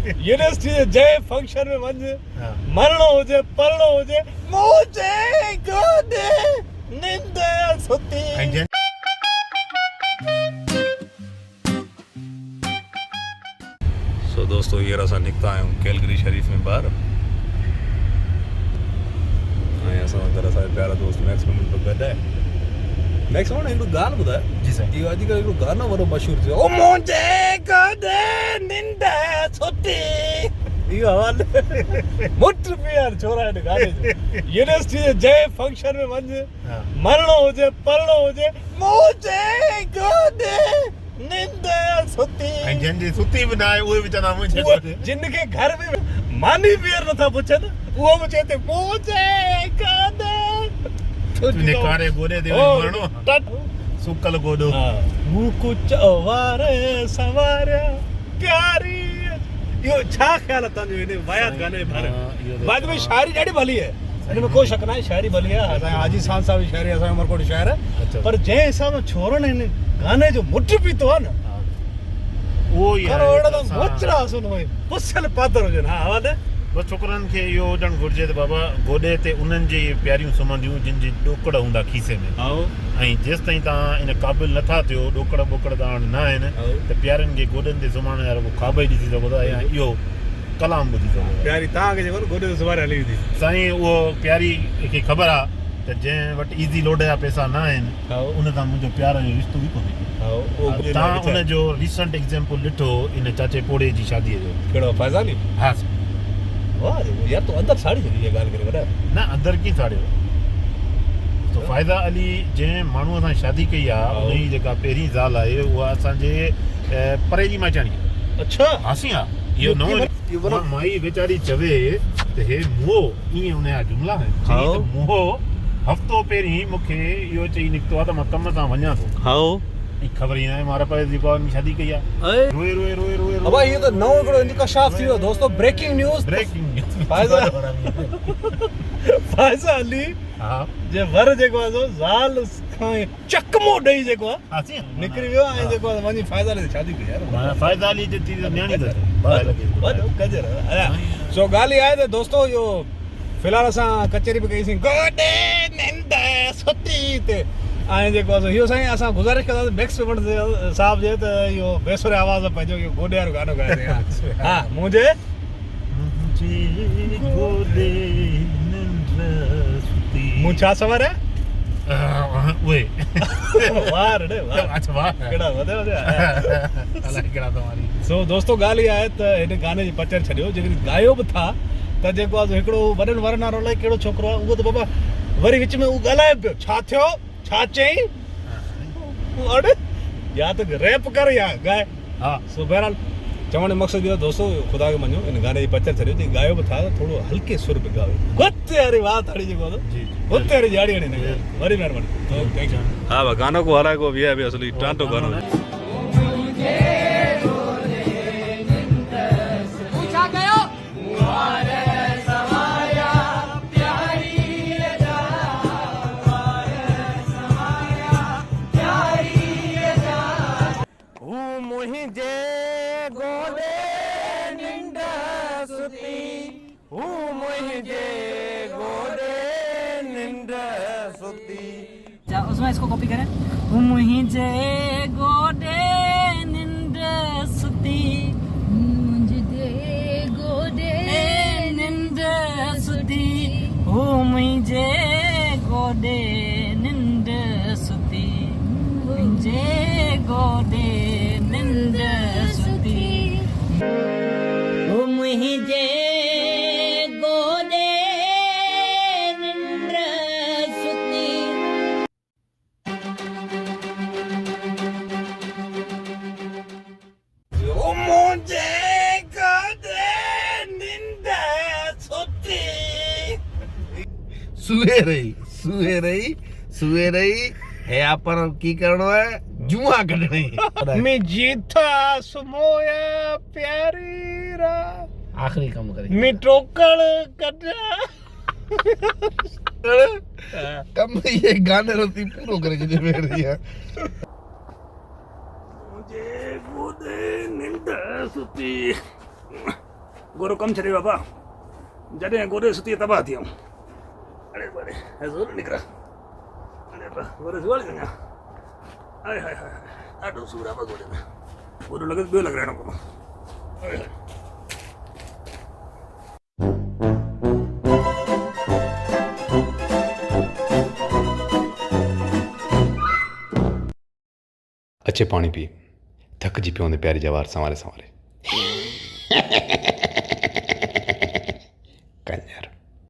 university जे जय function में वञ मरणो हुजे परणो हुजे मुझे गोदे निंद सुती सो दोस्तों हींअर असां निकिता आहियूं कैलगरी शरीफ में ॿाहिरि ऐं असां अंदरि असांजा प्यारा दोस्त मैक्सिमम तो गॾु आहे मैक्सिमम हिकिड़ो ॻाल्हि ॿुधाए जी साईं इहो अॼुकल्ह हिकिड़ो गानो वॾो मशहूरु थियो ओ मुंहिंजे गोदे निंड सुती इहो हवाले मुठ पियर छोरा हिन गाने जो यूनिवर्सिटी जे जय फंक्शन में वञ मरणो हुजे परणो हुजे मुंहिंजे गोदे निंद सुती ऐं जंहिंजी सुती बि न आहे उहे बि चवंदा मुंहिंजे जिन खे घर में मानी पियर नथा पुछनि उहो बि चए थो मुंहिंजे गोदे तुझे कारे गोदे ते मरणो सुकल गोदो मूं कुछ वारे सवारे प्यारी यो छा ख्याल है तव्हांजो हिन वायात गाने बारे बाद में शायरी ॾाढी भली है हिन में कोई शक न आहे शायरी भली है असांजा हाजी साहब साहब जी शायरी असांजो उमरकोट शायर है पर जंहिं हिसाब सां छोरनि हिन गाने जो मुठ पीतो आहे न उहो ई करोड़ त मोचड़ा सुन भई पुसल पादर हुजनि हा हवाले बस छोकरनि खे इहो हुजणु घुरिजे त बाबा गोॾे ते उन्हनि जी प्यारियूं सुम्हंदियूं जिन जी ॾोकड़ हूंदा खीसे में ऐं जेसि ताईं तव्हां इन क़ाबिल नथा थियो ॾोकड़ ॿोकड़ तव्हां वटि न आहिनि त प्यारनि खे गोॾनि ते सुम्हण वारो को ख़्वाब ई ॾिसी सघो था या इहो कलाम ॿुधी सघो प्यारी तव्हांखे जेको गोॾे ते सुवारे हली वेंदी साईं उहो प्यारी खे ख़बर आहे त जंहिं वटि ईज़ी लोड जा पैसा न आहिनि उन तां मुंहिंजो प्यार जो रिश्तो बि कोन्हे तव्हां उनजो रीसेंट एग्जाम्पल ॾिठो इन चाचे पोड़े जी शादीअ जो कहिड़ो फैज़ानी हा वाह यार तो अंदर साड़ी चली ये गाल करे बड़ा ना अंदर की साड़ियो तो फायदा अली जंहिं माण्हूअ सां शादी कई आहे उनजी जेका पहिरीं ज़ाल आहे उहा असांजे परे जी माचाणी अच्छा हासी आहे इहो न माई वीचारी चवे त हे मुंहुं ईअं उनजा जुमला आहिनि त मुंहुं हफ़्तो पहिरीं मूंखे इहो चई निकितो आहे त मां कम सां वञा थो ख़बर ई न आहे मारा पर जेको शादी कई आहे रोए रोए रोए रोए अब ये तो नओ हिकिड़ो इंकशाफ थी वियो दोस्तों ब्रेकिंग न्यूज़ फायदा अली जे वर जेको आहे ज़ाल खां चकमो ॾेई जेको आहे निकिरी वियो ऐं जेको आहे वञी फायदा अली शादी कई यार फायदा अली जे थी न्याणी त गजर सो ॻाल्हि आहे त दोस्तों इहो फ़िलहाल असां कचहरी बि कईसीं गोॾे निंड सुती ते ऐं जेको आहे इहो साईं असां गुज़ारिश कंदासीं मैक्स पेमेंट साहिब जे त इहो बेसुरे आवाज़ पंहिंजो इहो गोॾे वारो गानो ॻाए हा मुंहिंजे मूं छा सवारिया उहे वार ॾे अच्छा वार कहिड़ा वधे सो दोस्तो ॻाल्हि इहा आहे त हिन गाने जी पचर छॾियो जेकॾहिं ॻायो बि था त जेको आहे हिकिड़ो वॾनि वारनि वारो अलाए कहिड़ो छोकिरो आहे उहो त बाबा वरी विच में उहो ॻाल्हाए पियो छा थियो छा चई अड़े या त रैप कर या गाए हा सो बहरहाल चवण जो मक़सदु इहो दोस्तो ख़ुदा खे मञो इन गाने जी पचर छॾियो जीअं ॻायो बि था त थोरो हल्के सुर में ॻायो गुत्ते वारी वात हड़ी जेको आहे गुत्ते वारी जाड़ी हणी वरी महिरबानी हा भाई गानो को हलाए को वीआईपी असली टांटो गानो मुंहिंजे गोॾे निंड सुती मुंहिंजे गोॾे निंड सुती उसमें इसको कॉपी करें मुंहिंजे गोॾे निंड सुती मुंहिंजे गोॾे निंड सुती मुंहिंजे गोॾे निंड सुती मुंहिंजे गोॾे निंड सुती मुंहिंजे गोॾे निंड सुती मुंहिंजे गोॾे निंड सुती सुए रही है पर की करणो है जुआ कढणी मैं जीता सुमोया प्यारी रा आखिरी कम करे मैं टोकड़ कढा कम ये गाने रोती पूरो करे जे मेरी है मुझे गोदे निंड सुती गोरो कम छॾे बाबा जॾहिं गोॾे सुती तबाह थी वियूं अड़े बड़े ज़ोर निकिरा अड़े बा गोरे सुवाल कया हाय हाय हाय ॾाढो सूर आहे गोॾे में गोॾो लॻे ॿियो लॻाइणो पवंदो हाय हाय अचे पाणी पी थकिजी पियो हूंदे प्यारी जा वार संवारे संवारे